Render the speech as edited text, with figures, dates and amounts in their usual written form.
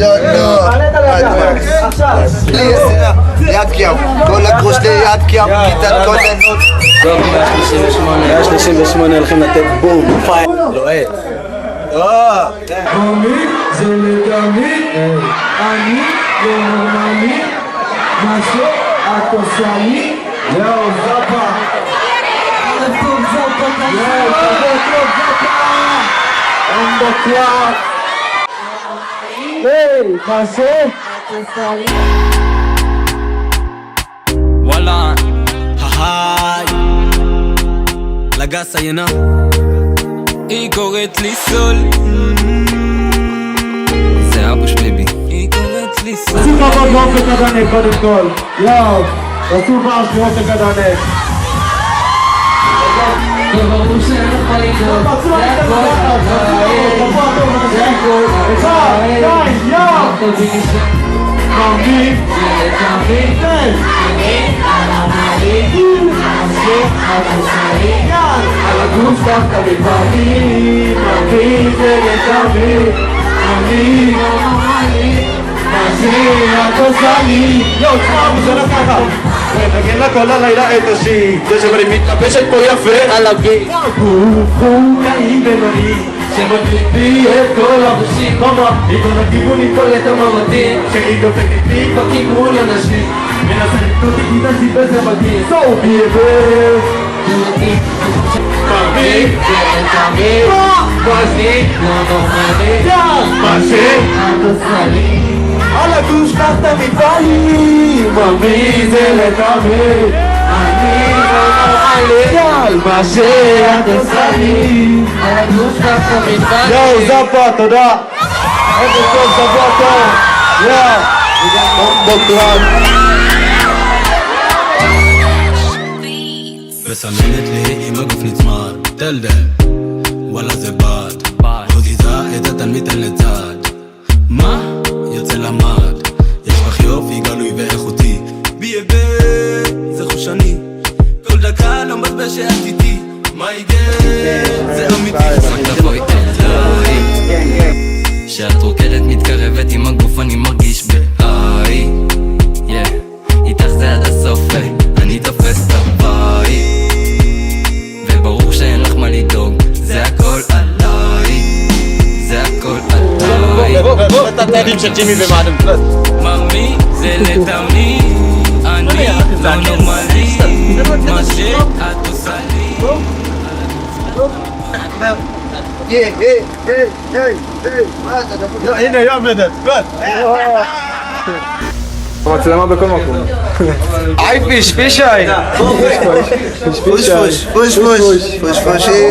לא. יד קים, כל הגרוש ליד קים, כיתת כוננות. 138 הולכים לתת בום, פייל, לוהט. תמיד זה לתמיד, אני לא נורמלי, מה שאת עושה לי, יאו זפה. טוב זפה, טוב זפה, אין בקלאפ. היי, מה שאת עושה לי? וואלה, היי, לגסה ינה, היא קוראת לי סול, זה אבוש בייבי, היא קוראת לי סול. עשו כבוד לאופק הדנק קודם כל, יאו, עשו פעם לאופק הדנק. ברור שאין לך לדאוג, זה הכל זה הכל תמיד, על הגוף דווקא מתפעמים, תמיד זה לתמיד, אני לא נורמלי, מה שאת עושה לי. יואו, תשמע, זה לא ככה. נגן לה כל הלילה את השיר, זה שברי מתלבשת פה יפה על הגיל. הוא נעים בינוני, שמדליק לי את כל החושים, מכל הכיוונים כל את המבטים, שהיא דופקת לי בכיוון אנשים, מנסה אותי כי נסיב איזה מגיע. So baby, תמיד זה תמיד, כוסי לא נורמלי, מה שאת עושה לי. על הגוש תחת המפעלים, ממי זה לתמיד, אני לא נורמלי, מה שאת עושה לי. על הגוף תחת המפעלים. יאו זפה, תודה. איזה טוב, שבוע טוב. יאו, בוקרן. מסמנת לי עם הגוף נצמד, תלדם, וואלה זה בד, מוזיזה את התלמיד אל לצד. מה? יוצא למד, יש לך יופי גלוי ואיכותי, בייבי זה חושני, כל דקה לא מרבה שאת איתי, מי גן, זה אמיתי. רק תבואי אליי, שאת רוקדת מתקרבת עם הגוף אני מרגיש בהיי, איתך זה עד הסוף אני תופס את הבית, וברור שאין לך מה לדאוג, זה הכל עליי, זה הכל עליי. את התארים של ג'ימי ומאדם ממי זה לתמיד, אני לא נורמלי, מה שאת עושה לי. הנה יום לדת, המצלמה בכל מקום. היי פיש, פישי. פוש פוש, פוש פוש, פוש פושי.